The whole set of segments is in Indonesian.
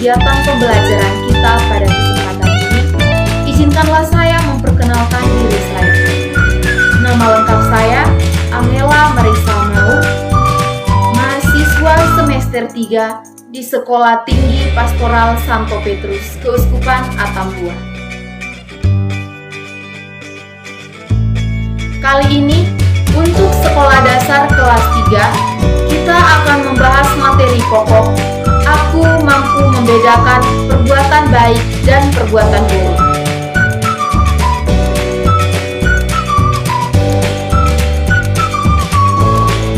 kegiatan pembelajaran kita pada kesempatan ini, izinkanlah saya memperkenalkan diri saya. Nama lengkap saya Angela Marisa Mau, mahasiswa semester 3 di Sekolah Tinggi Pastoral Santo Petrus, Keuskupan Atambua. Kali ini, untuk sekolah dasar kelas 3, kita akan membahas materi pokok, aku mampu membedakan perbuatan baik dan perbuatan buruk.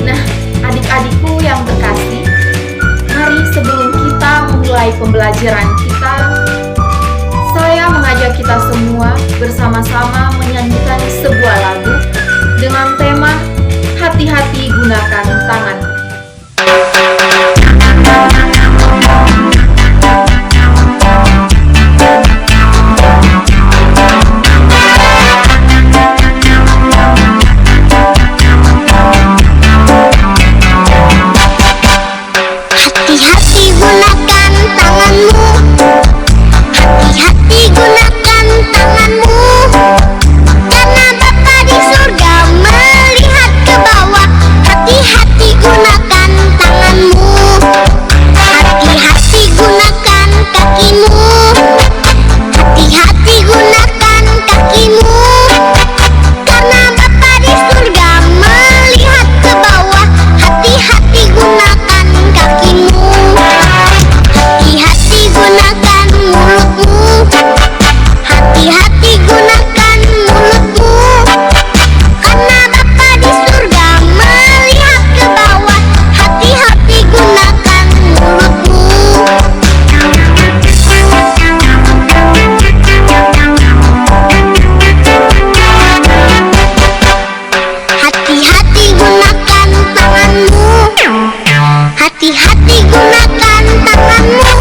Nah, adik-adikku yang terkasih, mari sebelum kita memulai pembelajaran kita, saya mengajak kita semua bersama-sama menyanyikan sebuah lagu dengan tema Hati-hati Gunakan Tanganmu. Hati-hati gunakan tanganmu. Hati-hati gunakan tanganmu. Karena Bapa di surga melihat ke bawah. Hati-hati gunakan tanganmu. Hati-hati gunakan kakimu. Hati-hati gunakan kakimu. Karena Bapa di surga melihat ke bawah. Hati-hati gunakan kakimu. Hati-hati gunakan mulutmu. Hati-hati gunakan mulutmu. Karena Bapa di surga melihat ke bawah. Hati-hati gunakan mulutmu. Hati-hati gunakan tanganmu. Hati-hati gunakan tanganmu.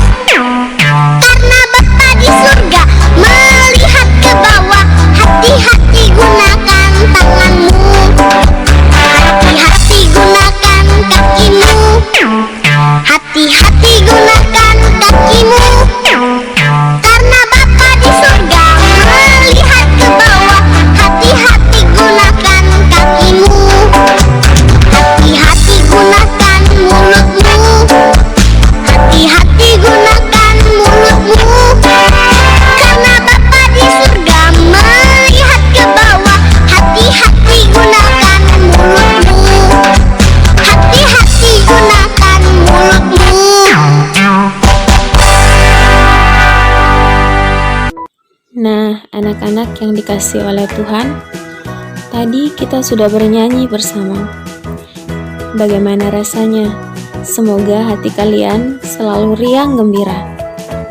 Karena Bapa di surga melihat ke bawah. Hati-hati gunakan tanganmu. Hati-hati gunakan kakimu. Hati-hati gunakan kakimu. Karena Bapa di surga melihat ke bawah. Hati-hati gunakan kakimu. Hati-hati gunakan mulutmu. Hati-hati gunakan mulutmu. Karena Bapa di surga melihat ke bawah. Hati-hati gunakan mulutmu. Hati-hati gunakan mulutmu. Nah, anak-anak yang dikasihi oleh Tuhan, tadi kita sudah bernyanyi bersama. Bagaimana rasanya? Semoga hati kalian selalu riang gembira.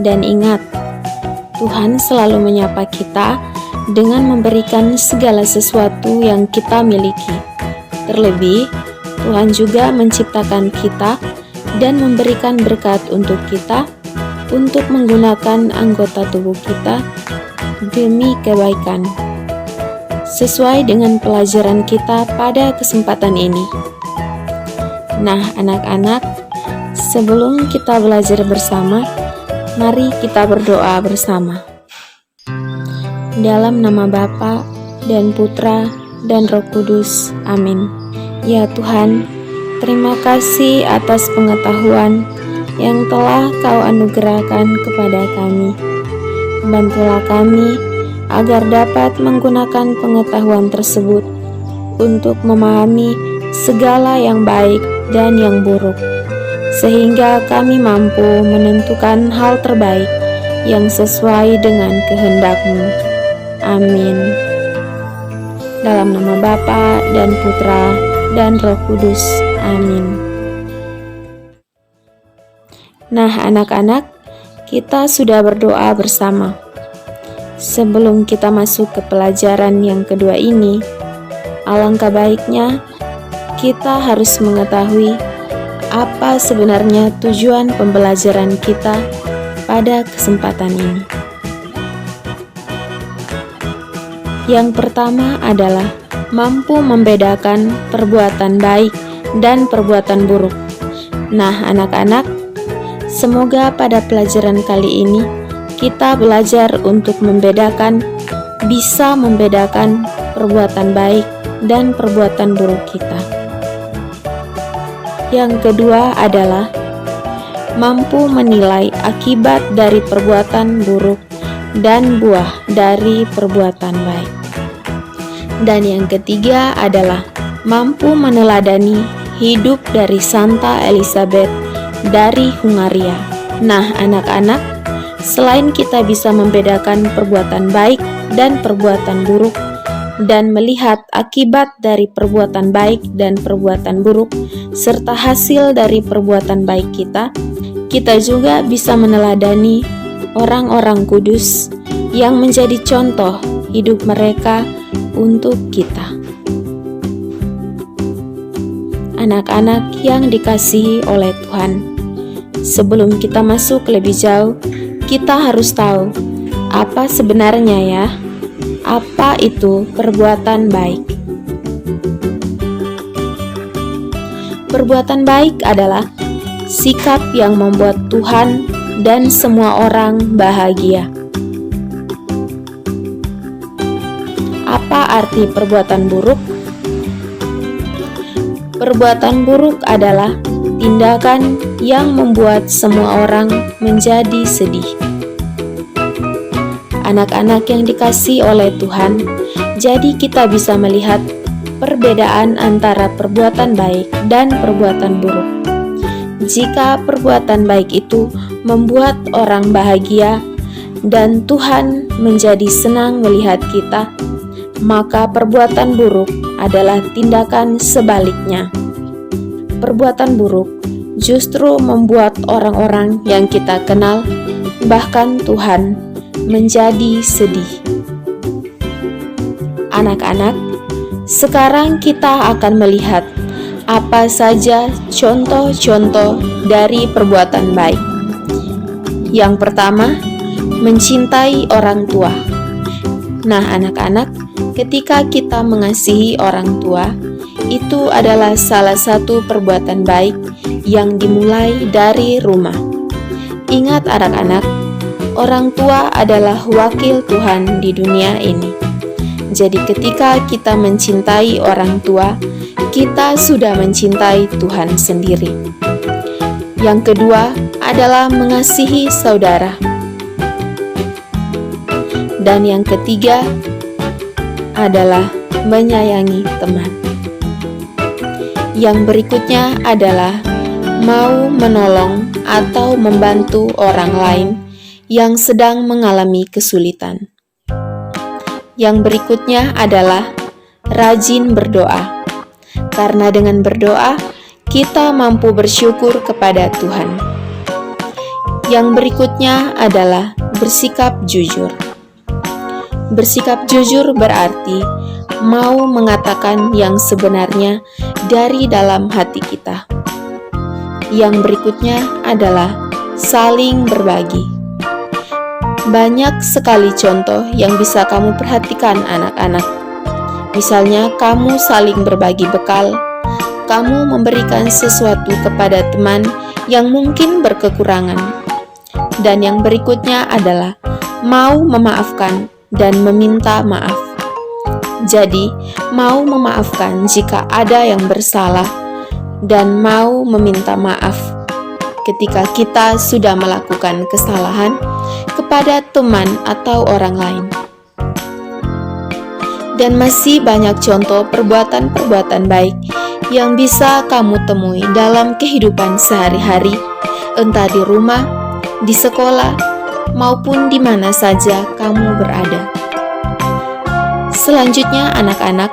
Dan ingat, Tuhan selalu menyapa kita dengan memberikan segala sesuatu yang kita miliki. Terlebih, Tuhan juga menciptakan kita dan memberikan berkat untuk kita untuk menggunakan anggota tubuh kita demi kebaikan, sesuai dengan pelajaran kita pada kesempatan ini. Nah, anak-anak, sebelum kita belajar bersama, mari kita berdoa bersama. Dalam nama Bapa dan Putra dan Roh Kudus. Amin. Ya Tuhan, terima kasih atas pengetahuan yang telah Kau anugerahkan kepada kami. Bantulah kami agar dapat menggunakan pengetahuan tersebut untuk memahami segala yang baik dan yang buruk, sehingga kami mampu menentukan hal terbaik yang sesuai dengan kehendak-Mu. Amin. Dalam nama Bapa dan Putra dan Roh Kudus. Amin. Nah, anak-anak, kita sudah berdoa bersama. Sebelum kita masuk ke pelajaran yang kedua ini, alangkah baiknya kita harus mengetahui apa sebenarnya tujuan pembelajaran kita pada kesempatan ini. Yang pertama adalah mampu membedakan perbuatan baik dan perbuatan buruk. Nah, anak-anak, Semoga pada pelajaran kali ini kita belajar untuk bisa membedakan perbuatan baik dan perbuatan buruk kita. Yang kedua adalah mampu menilai akibat dari perbuatan buruk dan buah dari perbuatan baik. Dan yang ketiga adalah mampu meneladani hidup dari Santa Elizabeth dari Hungaria. Nah, anak-anak, selain kita bisa membedakan perbuatan baik dan perbuatan buruk dan melihat akibat dari perbuatan baik dan perbuatan buruk serta hasil dari perbuatan baik kita juga bisa meneladani orang-orang kudus yang menjadi contoh hidup mereka untuk kita. Anak-anak yang dikasihi oleh Tuhan, sebelum kita masuk lebih jauh, kita harus tahu apa sebenarnya ya, apa itu perbuatan baik. Perbuatan baik adalah sikap yang membuat Tuhan dan semua orang bahagia. Apa arti perbuatan buruk? Perbuatan buruk adalah tindakan yang membuat semua orang menjadi sedih. Anak-anak yang dikasihi oleh Tuhan, jadi kita bisa melihat perbedaan antara perbuatan baik dan perbuatan buruk. Jika perbuatan baik itu membuat orang bahagia dan Tuhan menjadi senang melihat kita, maka perbuatan buruk adalah tindakan sebaliknya. Perbuatan buruk justru membuat orang-orang yang kita kenal, bahkan Tuhan, menjadi sedih. Anak-anak, sekarang kita akan melihat apa saja contoh-contoh dari perbuatan baik. Yang pertama, mencintai orang tua. Nah, anak-anak, ketika kita mengasihi orang tua, itu adalah salah satu perbuatan baik yang dimulai dari rumah. Ingat anak-anak, orang tua adalah wakil Tuhan di dunia ini. Jadi ketika kita mencintai orang tua, kita sudah mencintai Tuhan sendiri. Yang kedua adalah mengasihi saudara. Dan yang ketiga adalah menyayangi teman. Yang berikutnya adalah mau menolong atau membantu orang lain yang sedang mengalami kesulitan. Yang berikutnya adalah rajin berdoa, karena dengan berdoa kita mampu bersyukur kepada Tuhan. Yang berikutnya adalah bersikap jujur. Bersikap jujur berarti mau mengatakan yang sebenarnya dari dalam hati kita. Yang berikutnya adalah saling berbagi. Banyak sekali contoh yang bisa kamu perhatikan anak-anak. Misalnya kamu saling berbagi bekal, kamu memberikan sesuatu kepada teman yang mungkin berkekurangan. Dan yang berikutnya adalah mau memaafkan dan meminta maaf. Jadi, mau memaafkan jika ada yang bersalah dan mau meminta maaf ketika kita sudah melakukan kesalahan kepada teman atau orang lain. Dan masih banyak contoh perbuatan-perbuatan baik yang bisa kamu temui dalam kehidupan sehari-hari, entah di rumah, di sekolah, maupun di mana saja kamu berada. Selanjutnya anak-anak,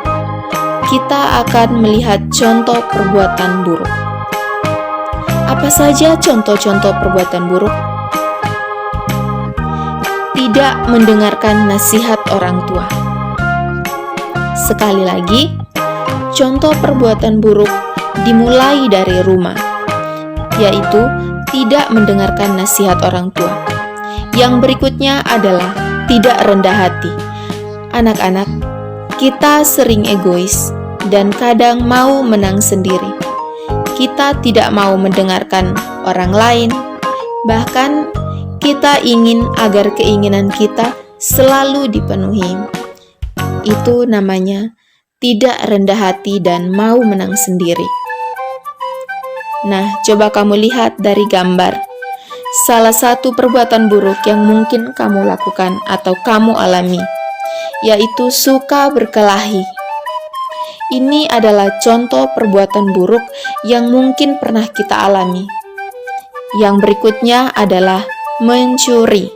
kita akan melihat contoh perbuatan buruk. Apa saja contoh-contoh perbuatan buruk? Tidak mendengarkan nasihat orang tua. Sekali lagi, contoh perbuatan buruk dimulai dari rumah, yaitu tidak mendengarkan nasihat orang tua. Yang berikutnya adalah tidak rendah hati. Anak-anak, kita sering egois dan kadang mau menang sendiri. Kita tidak mau mendengarkan orang lain. Bahkan kita ingin agar keinginan kita selalu dipenuhi. Itu namanya tidak rendah hati dan mau menang sendiri. Nah, coba kamu lihat dari gambar. Salah satu perbuatan buruk yang mungkin kamu lakukan atau kamu alami, yaitu suka berkelahi. Ini adalah contoh perbuatan buruk yang mungkin pernah kita alami. Yang berikutnya adalah mencuri.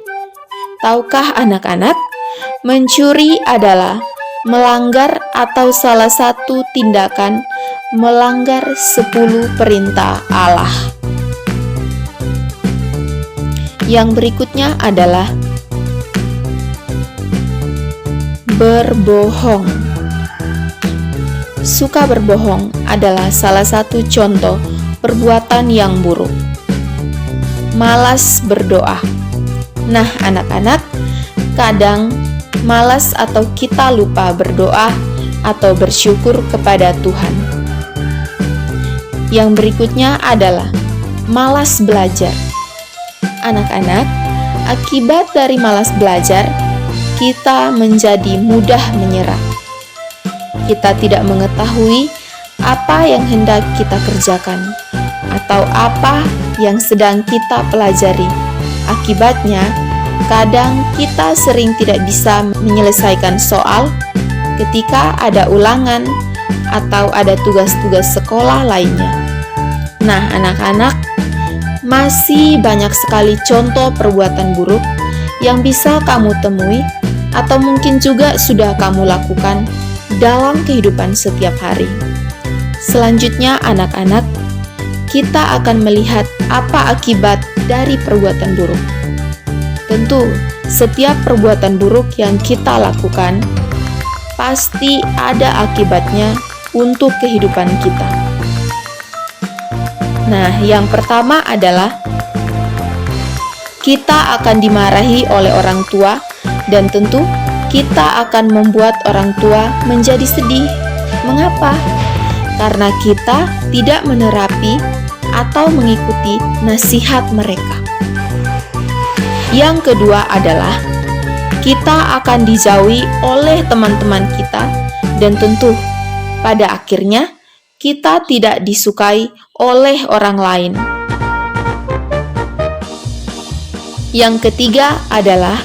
Tahukah anak-anak, mencuri adalah melanggar atau salah satu tindakan melanggar 10 perintah Allah. Yang berikutnya adalah berbohong. Suka berbohong adalah salah satu contoh perbuatan yang buruk. Malas berdoa. Nah, anak-anak, kadang malas atau kita lupa berdoa atau bersyukur kepada Tuhan. Yang berikutnya adalah malas belajar. Anak-anak, akibat dari malas belajar, kita menjadi mudah menyerah. Kita tidak mengetahui apa yang hendak kita kerjakan atau apa yang sedang kita pelajari. Akibatnya, kadang kita sering tidak bisa menyelesaikan soal ketika ada ulangan atau ada tugas-tugas sekolah lainnya. Nah, anak-anak, masih banyak sekali contoh perbuatan buruk yang bisa kamu temui atau mungkin juga sudah kamu lakukan dalam kehidupan setiap hari. Selanjutnya, anak-anak, kita akan melihat apa akibat dari perbuatan buruk. Tentu, setiap perbuatan buruk yang kita lakukan pasti ada akibatnya untuk kehidupan kita. Nah, yang pertama adalah kita akan dimarahi oleh orang tua dan tentu kita akan membuat orang tua menjadi sedih. Mengapa? Karena kita tidak menerapi atau mengikuti nasihat mereka. Yang kedua adalah kita akan dijauhi oleh teman-teman kita dan tentu pada akhirnya kita tidak disukai oleh orang lain. Yang ketiga adalah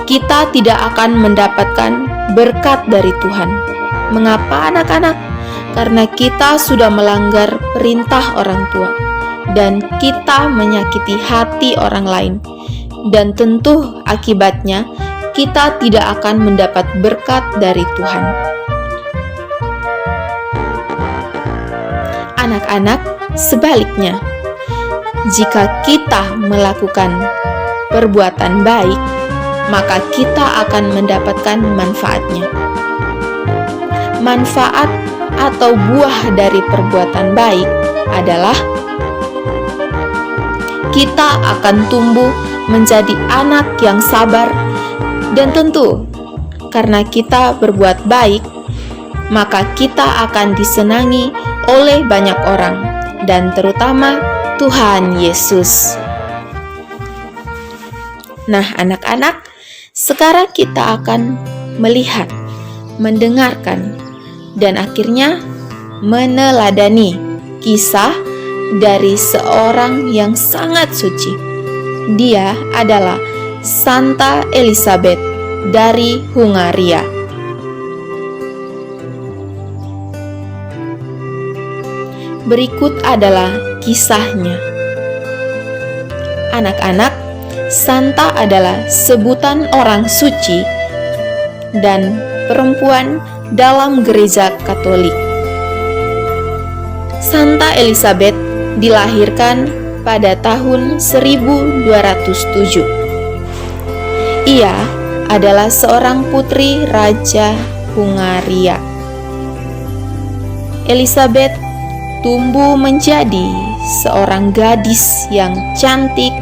kita tidak akan mendapatkan berkat dari Tuhan. Mengapa, anak-anak? Karena kita sudah melanggar perintah orang tua dan kita menyakiti hati orang lain. Dan tentu akibatnya kita tidak akan mendapat berkat dari Tuhan. Anak-anak, sebaliknya, jika kita melakukan perbuatan baik, maka kita akan mendapatkan manfaatnya. Manfaat atau buah dari perbuatan baik adalah kita akan tumbuh menjadi anak yang sabar dan tentu karena kita berbuat baik, maka kita akan disenangi oleh banyak orang dan terutama Tuhan Yesus. Nah, anak-anak, sekarang kita akan melihat, mendengarkan, dan akhirnya meneladani kisah dari seorang yang sangat suci. Dia adalah Santa Elizabeth dari Hungaria. Berikut adalah kisahnya. Anak-anak, Santa adalah sebutan orang suci dan perempuan dalam gereja Katolik. Santa Elizabeth dilahirkan pada tahun 1207. Ia adalah seorang putri Raja Hungaria. Elizabeth tumbuh menjadi seorang gadis yang cantik.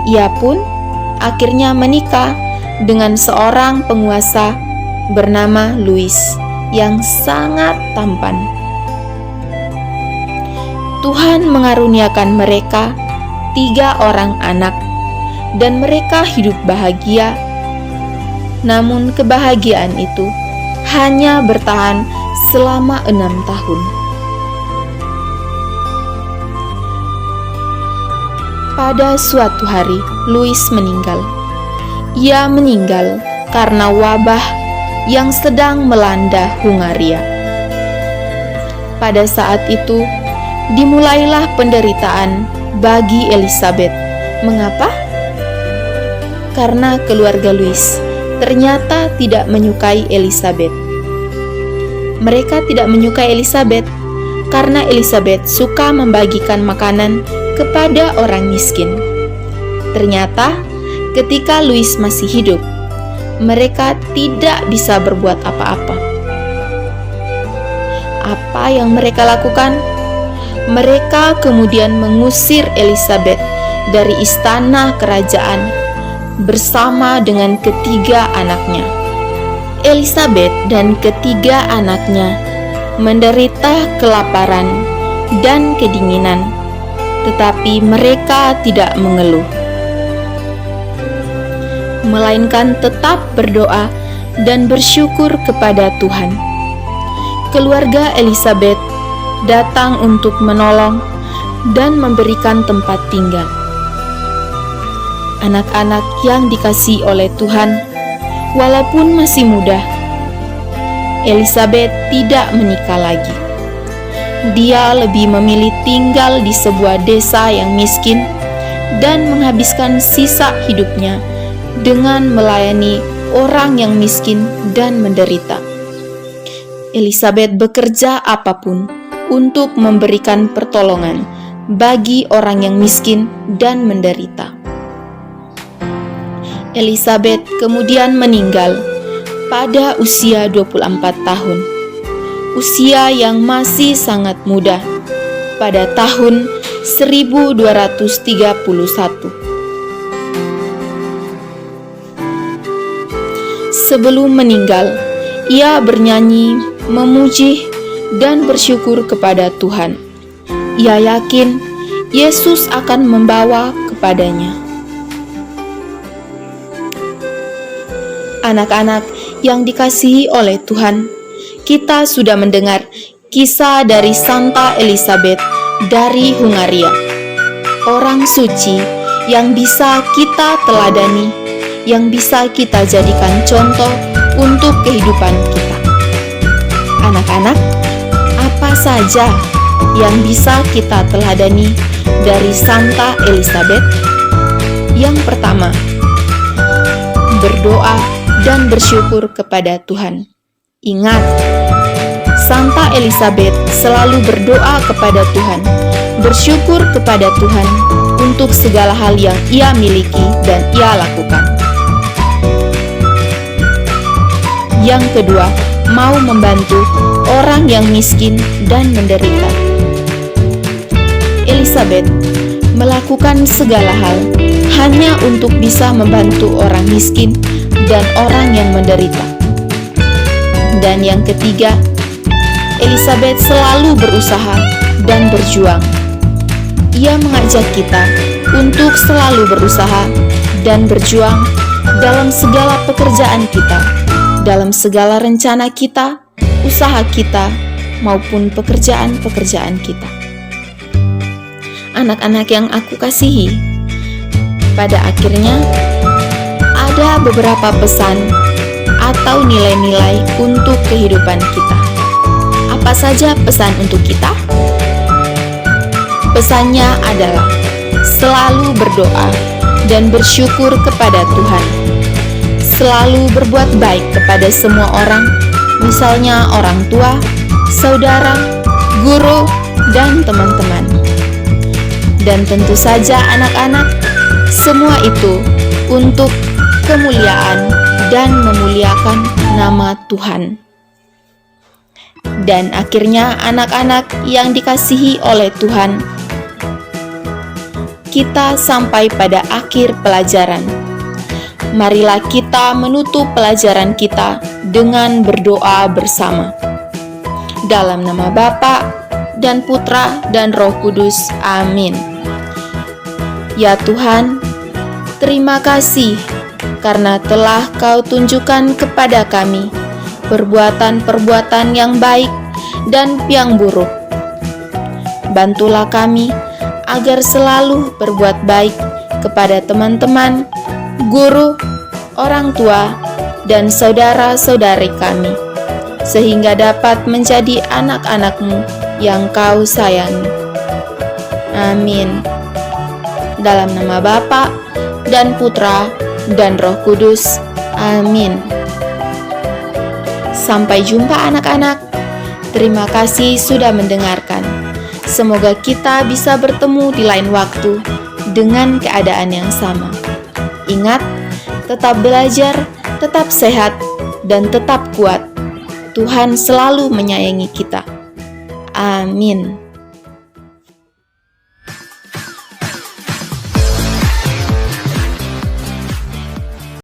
Ia pun akhirnya menikah dengan seorang penguasa bernama Louis yang sangat tampan. Tuhan mengaruniakan mereka 3 orang anak, dan mereka hidup bahagia. Namun kebahagiaan itu hanya bertahan selama 6 tahun. Pada suatu hari, Louis meninggal. Ia meninggal karena wabah yang sedang melanda Hungaria. Pada saat itu, dimulailah penderitaan bagi Elizabeth. Mengapa? Karena keluarga Louis ternyata tidak menyukai Elizabeth. Mereka tidak menyukai Elizabeth karena Elizabeth suka membagikan makanan kepada orang miskin. Ternyata ketika Louis masih hidup, mereka tidak bisa berbuat apa-apa. Apa yang mereka lakukan? Mereka kemudian mengusir Elizabeth dari istana kerajaan bersama dengan ketiga anaknya. Elizabeth dan ketiga anaknya menderita kelaparan dan kedinginan, tetapi mereka tidak mengeluh, melainkan tetap berdoa dan bersyukur kepada Tuhan. Keluarga Elizabeth datang untuk menolong dan memberikan tempat tinggal. Anak-anak yang dikasihi oleh Tuhan, walaupun masih muda, Elizabeth tidak menikah lagi. Dia lebih memilih tinggal di sebuah desa yang miskin dan menghabiskan sisa hidupnya dengan melayani orang yang miskin dan menderita. Elizabeth bekerja apapun untuk memberikan pertolongan bagi orang yang miskin dan menderita. Elizabeth kemudian meninggal pada usia 24 tahun, usia yang masih sangat muda, pada tahun 1231. Sebelum meninggal, ia bernyanyi, memuji, dan bersyukur kepada Tuhan. Ia yakin Yesus akan membawa kepadanya. Anak-anak yang dikasihi oleh Tuhan, kita sudah mendengar kisah dari Santa Elizabeth dari Hungaria, orang suci yang bisa kita teladani, yang bisa kita jadikan contoh untuk kehidupan kita. Anak-anak, apa saja yang bisa kita teladani dari Santa Elizabeth? Yang pertama, berdoa dan bersyukur kepada Tuhan. Ingat, Santa Elizabeth selalu berdoa kepada Tuhan, bersyukur kepada Tuhan untuk segala hal yang ia miliki dan ia lakukan. Yang kedua, mau membantu orang yang miskin dan menderita. Elizabeth melakukan segala hal hanya untuk bisa membantu orang miskin dan orang yang menderita. Dan yang ketiga, Elizabeth selalu berusaha dan berjuang. Ia mengajak kita untuk selalu berusaha dan berjuang dalam segala pekerjaan kita, dalam segala rencana kita, usaha kita, maupun pekerjaan-pekerjaan kita. Anak-anak yang aku kasihi, pada akhirnya ada beberapa pesan atau nilai-nilai untuk kehidupan kita. Apa saja pesan untuk kita? Pesannya adalah selalu berdoa dan bersyukur kepada Tuhan. Selalu berbuat baik kepada semua orang, misalnya orang tua, saudara, guru, dan teman-teman. Dan tentu saja anak-anak, semua itu untuk kemuliaan dan memuliakan nama Tuhan. Dan akhirnya anak-anak yang dikasihi oleh Tuhan, kita sampai pada akhir pelajaran. Marilah kita menutup pelajaran kita dengan berdoa bersama. Dalam nama Bapa dan Putra, dan Roh Kudus. Amin. Ya Tuhan, terima kasih karena telah Kau tunjukkan kepada kami perbuatan-perbuatan yang baik dan yang buruk. Bantulah kami agar selalu berbuat baik kepada teman-teman, guru, orang tua, dan saudara-saudari kami, sehingga dapat menjadi anak-anak-Mu yang Kau sayangi. Amin. Dalam nama Bapa dan Putra dan Roh Kudus. Amin. Sampai jumpa anak-anak. Terima kasih sudah mendengarkan. Semoga kita bisa bertemu di lain waktu dengan keadaan yang sama. Ingat, tetap belajar, tetap sehat, dan tetap kuat. Tuhan selalu menyayangi kita. Amin.